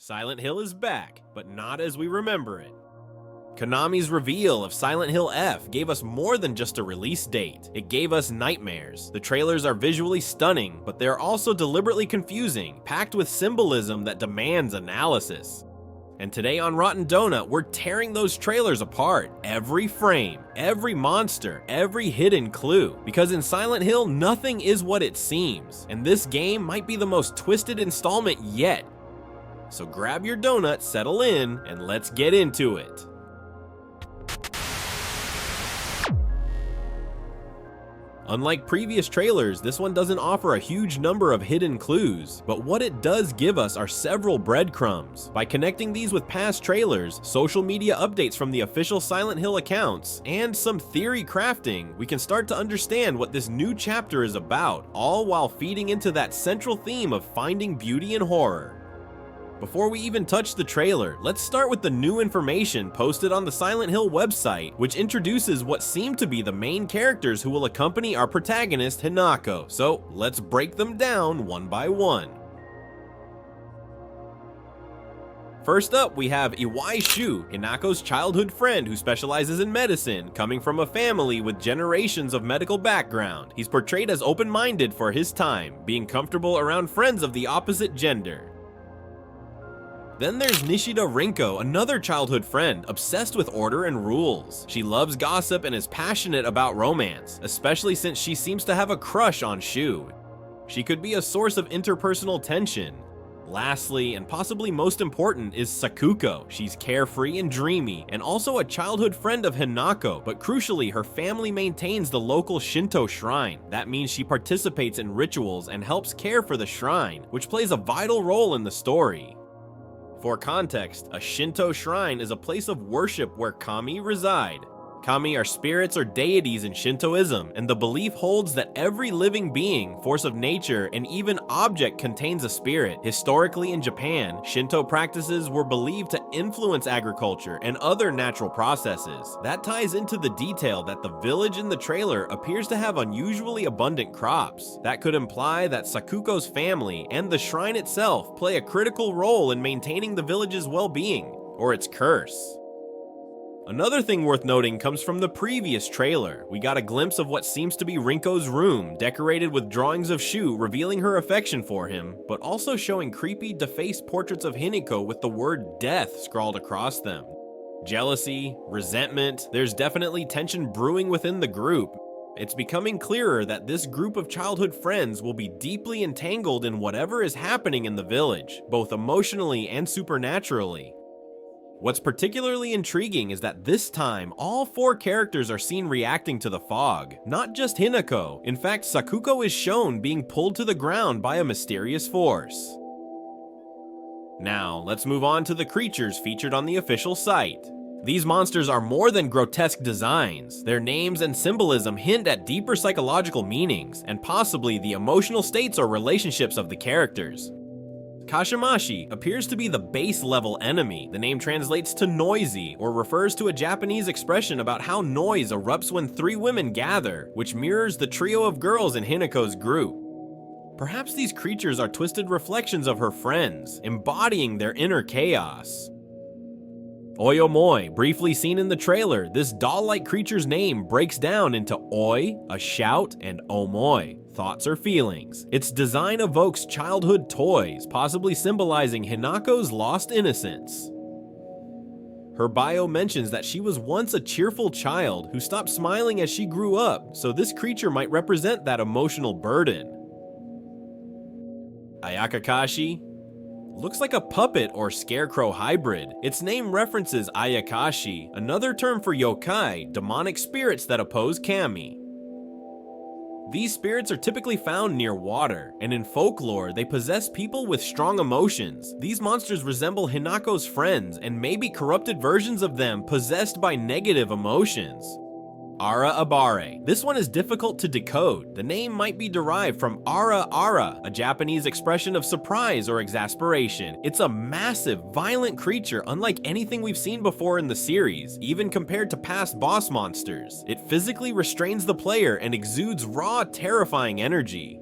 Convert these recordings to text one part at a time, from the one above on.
Silent Hill is back, but not as we remember it. Konami's reveal of Silent Hill F gave us more than just a release date. It gave us nightmares. The trailers are visually stunning, but they're also deliberately confusing, packed with symbolism that demands analysis. And today on Rotten Donut, we're tearing those trailers apart. Every frame, every monster, every hidden clue. Because in Silent Hill, nothing is what it seems. And this game might be the most twisted installment yet. So grab your donut, settle in, and let's get into it. Unlike previous trailers, this one doesn't offer a huge number of hidden clues, but what it does give us are several breadcrumbs. By connecting these with past trailers, social media updates from the official Silent Hill accounts, and some theory crafting, we can start to understand what this new chapter is about, all while feeding into that central theme of finding beauty in horror. Before we even touch the trailer, let's start with the new information posted on the Silent Hill website, which introduces what seem to be the main characters who will accompany our protagonist Hinako. So let's break them down one by one. First up, we have Shu, Hinako's childhood friend who specializes in medicine, coming from a family with generations of medical background. He's portrayed as open-minded for his time, being comfortable around friends of the opposite gender. Then there's Nishida Rinko, another childhood friend, obsessed with order and rules. She loves gossip and is passionate about romance, especially since she seems to have a crush on Shu. She could be a source of interpersonal tension. Lastly, and possibly most important, is Sakuko. She's carefree and dreamy, and also a childhood friend of Hinako, but crucially, her family maintains the local Shinto shrine. That means she participates in rituals and helps care for the shrine, which plays a vital role in the story. For context, a Shinto shrine is a place of worship where kami reside. Kami are spirits or deities in Shintoism, and the belief holds that every living being, force of nature, and even object contains a spirit. Historically in Japan, Shinto practices were believed to influence agriculture and other natural processes. That ties into the detail that the village in the trailer appears to have unusually abundant crops. That could imply that Sakuko's family and the shrine itself play a critical role in maintaining the village's well-being, or its curse. Another thing worth noting comes from the previous trailer. We got a glimpse of what seems to be Rinko's room, decorated with drawings of Shu revealing her affection for him, but also showing creepy, defaced portraits of Hinako with the word death scrawled across them. Jealousy, resentment, there's definitely tension brewing within the group. It's becoming clearer that this group of childhood friends will be deeply entangled in whatever is happening in the village, both emotionally and supernaturally. What's particularly intriguing is that this time, all four characters are seen reacting to the fog, not just Hinako. In fact, Sakuko is shown being pulled to the ground by a mysterious force. Now, let's move on to the creatures featured on the official site. These monsters are more than grotesque designs. Their names and symbolism hint at deeper psychological meanings, and possibly the emotional states or relationships of the characters. Kashimashi appears to be the base level enemy. The name translates to noisy, or refers to a Japanese expression about how noise erupts when three women gather, which mirrors the trio of girls in Hinako's group. Perhaps these creatures are twisted reflections of her friends, embodying their inner chaos. Oyomoi, briefly seen in the trailer, this doll-like creature's name breaks down into oi, a shout, and omoi, thoughts or feelings. Its design evokes childhood toys, possibly symbolizing Hinako's lost innocence. Her bio mentions that she was once a cheerful child who stopped smiling as she grew up, so this creature might represent that emotional burden. Ayakakashi looks like a puppet or scarecrow hybrid. Its name references Ayakashi, another term for yokai, demonic spirits that oppose kami. These spirits are typically found near water, and in folklore, they possess people with strong emotions. These monsters resemble Hinako's friends and may be corrupted versions of them possessed by negative emotions. Ara Abare. This one is difficult to decode. The name might be derived from ara ara, a Japanese expression of surprise or exasperation. It's a massive, violent creature unlike anything we've seen before in the series, even compared to past boss monsters. It physically restrains the player and exudes raw, terrifying energy.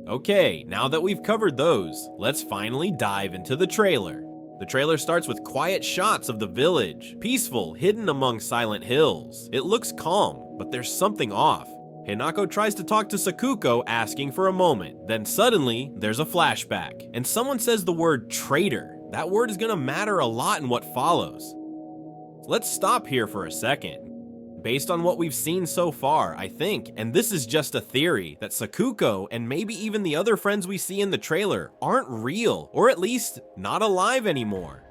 Okay, now that we've covered those, let's finally dive into the trailer. The trailer starts with quiet shots of the village, peaceful, hidden among silent hills. It looks calm, but there's something off. Hinako tries to talk to Sakuko, asking for a moment. Then suddenly, there's a flashback, and someone says the word traitor. That word is gonna matter a lot in what follows. Let's stop here for a second. Based on what we've seen so far, I think, and this is just a theory, that Sakuko and maybe even the other friends we see in the trailer aren't real, or at least not alive anymore.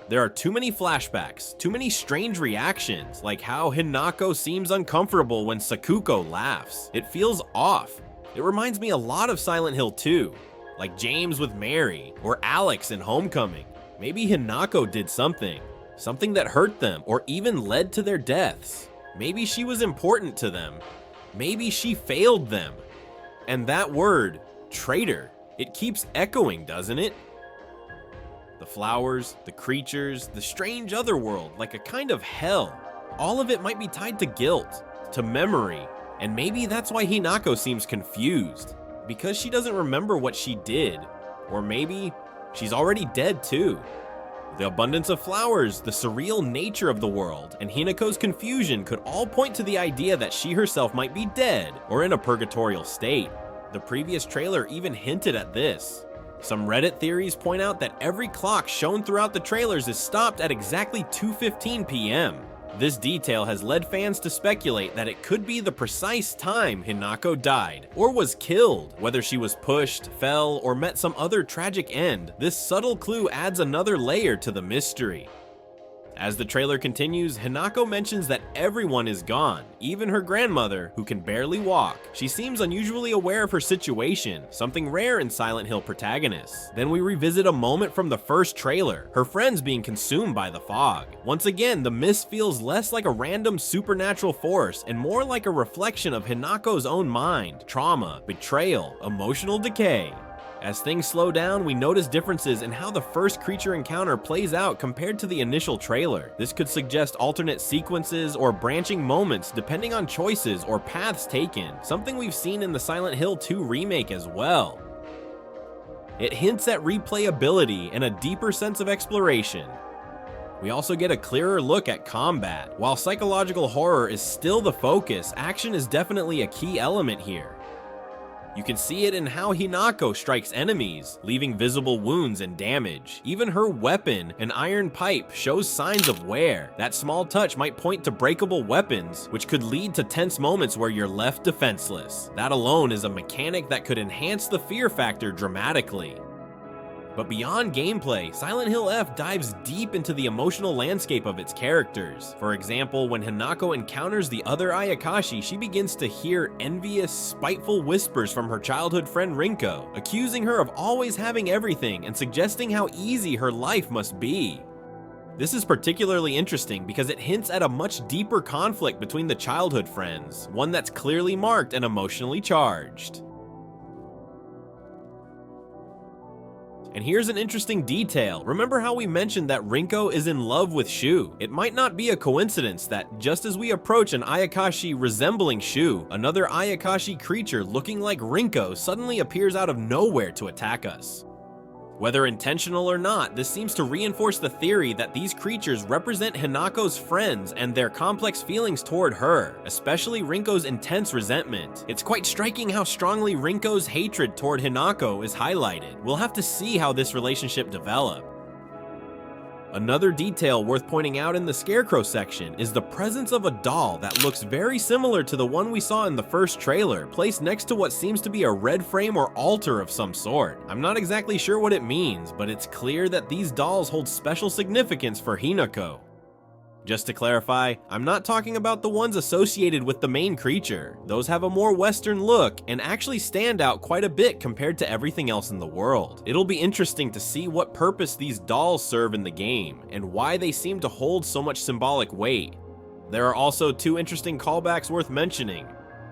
There are too many flashbacks, too many strange reactions, like how Hinako seems uncomfortable when Sakuko laughs. It feels off. It reminds me a lot of Silent Hill 2, like James with Mary, or Alex in Homecoming. Maybe Hinako did something that hurt them, or even led to their deaths. Maybe she was important to them. Maybe she failed them. And that word, traitor, it keeps echoing, doesn't it? The flowers, the creatures, the strange otherworld, like a kind of hell. All of it might be tied to guilt, to memory, and maybe that's why Hinako seems confused, because she doesn't remember what she did. Or maybe she's already dead too. The abundance of flowers, the surreal nature of the world, and Hinako's confusion could all point to the idea that she herself might be dead or in a purgatorial state. The previous trailer even hinted at this. Some Reddit theories point out that every clock shown throughout the trailers is stopped at exactly 2:15 p.m. This detail has led fans to speculate that it could be the precise time Hinako died, or was killed. Whether she was pushed, fell, or met some other tragic end, this subtle clue adds another layer to the mystery. As the trailer continues, Hinako mentions that everyone is gone, even her grandmother, who can barely walk. She seems unusually aware of her situation, something rare in Silent Hill protagonists. Then we revisit a moment from the first trailer, her friends being consumed by the fog. Once again, the mist feels less like a random supernatural force and more like a reflection of Hinako's own mind, trauma, betrayal, emotional decay. As things slow down, we notice differences in how the first creature encounter plays out compared to the initial trailer. This could suggest alternate sequences or branching moments depending on choices or paths taken, something we've seen in the Silent Hill 2 remake as well. It hints at replayability and a deeper sense of exploration. We also get a clearer look at combat. While psychological horror is still the focus, action is definitely a key element here. You can see it in how Hinako strikes enemies, leaving visible wounds and damage. Even her weapon, an iron pipe, shows signs of wear. That small touch might point to breakable weapons, which could lead to tense moments where you're left defenseless. That alone is a mechanic that could enhance the fear factor dramatically. But beyond gameplay, Silent Hill F dives deep into the emotional landscape of its characters. For example, when Hinako encounters the other Ayakashi, she begins to hear envious, spiteful whispers from her childhood friend Rinko, accusing her of always having everything and suggesting how easy her life must be. This is particularly interesting because it hints at a much deeper conflict between the childhood friends, one that's clearly marked and emotionally charged. And here's an interesting detail. Remember how we mentioned that Rinko is in love with Shu? It might not be a coincidence that just as we approach an Ayakashi resembling Shu, another Ayakashi creature looking like Rinko suddenly appears out of nowhere to attack us. Whether intentional or not, this seems to reinforce the theory that these creatures represent Hinako's friends and their complex feelings toward her, especially Rinko's intense resentment. It's quite striking how strongly Rinko's hatred toward Hinako is highlighted. We'll have to see how this relationship develops. Another detail worth pointing out in the Scarecrow section is the presence of a doll that looks very similar to the one we saw in the first trailer, placed next to what seems to be a red frame or altar of some sort. I'm not exactly sure what it means, but it's clear that these dolls hold special significance for Hinako. Just to clarify, I'm not talking about the ones associated with the main creature. Those have a more Western look and actually stand out quite a bit compared to everything else in the world. It'll be interesting to see what purpose these dolls serve in the game and why they seem to hold so much symbolic weight. There are also two interesting callbacks worth mentioning.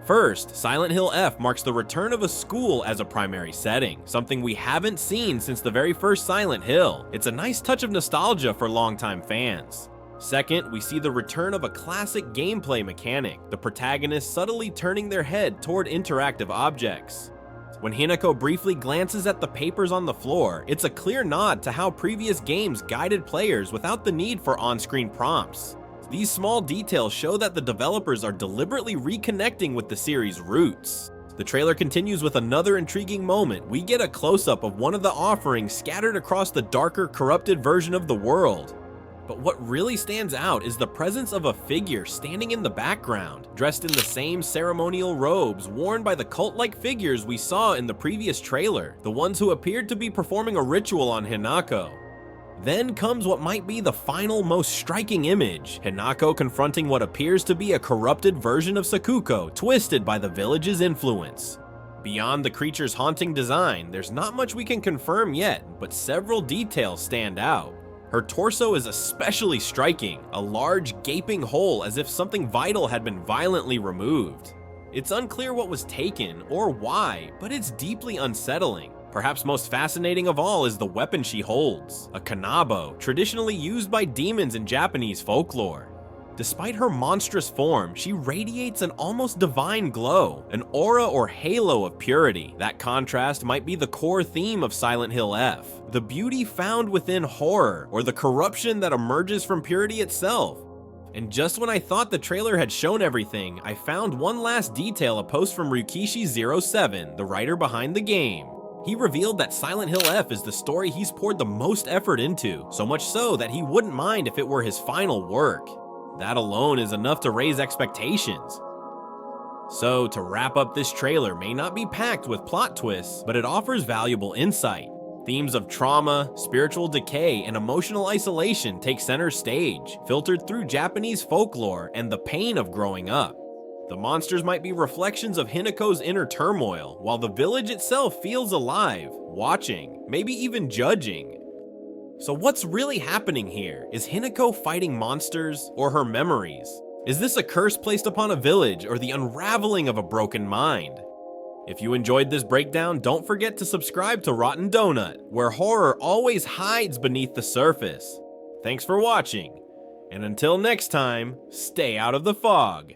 First, Silent Hill F marks the return of a school as a primary setting, something we haven't seen since the very first Silent Hill. It's a nice touch of nostalgia for longtime fans. Second, we see the return of a classic gameplay mechanic, the protagonist subtly turning their head toward interactive objects. When Hinako briefly glances at the papers on the floor, it's a clear nod to how previous games guided players without the need for on-screen prompts. These small details show that the developers are deliberately reconnecting with the series' roots. The trailer continues with another intriguing moment. We get a close-up of one of the offerings scattered across the darker, corrupted version of the world. But what really stands out is the presence of a figure standing in the background, dressed in the same ceremonial robes worn by the cult-like figures we saw in the previous trailer, the ones who appeared to be performing a ritual on Hinako. Then comes what might be the final, most striking image, Hinako confronting what appears to be a corrupted version of Sakuko, twisted by the village's influence. Beyond the creature's haunting design, there's not much we can confirm yet, but several details stand out. Her torso is especially striking, a large gaping hole as if something vital had been violently removed. It's unclear what was taken or why, but it's deeply unsettling. Perhaps most fascinating of all is the weapon she holds, a kanabo, traditionally used by demons in Japanese folklore. Despite her monstrous form, she radiates an almost divine glow, an aura or halo of purity. That contrast might be the core theme of Silent Hill F, the beauty found within horror, or the corruption that emerges from purity itself. And just when I thought the trailer had shown everything, I found one last detail, a post from Ryukishi07, the writer behind the game. He revealed that Silent Hill F is the story he's poured the most effort into, so much so that he wouldn't mind if it were his final work. That alone is enough to raise expectations. So, to wrap up, this trailer may not be packed with plot twists, but it offers valuable insight. Themes of trauma, spiritual decay, and emotional isolation take center stage, filtered through Japanese folklore and the pain of growing up. The monsters might be reflections of Hinako's inner turmoil, while the village itself feels alive, watching, maybe even judging. So what's really happening here? Is Hinako fighting monsters or her memories? Is this a curse placed upon a village or the unraveling of a broken mind? If you enjoyed this breakdown, don't forget to subscribe to Rotten Donut, where horror always hides beneath the surface. Thanks for watching, and until next time, stay out of the fog.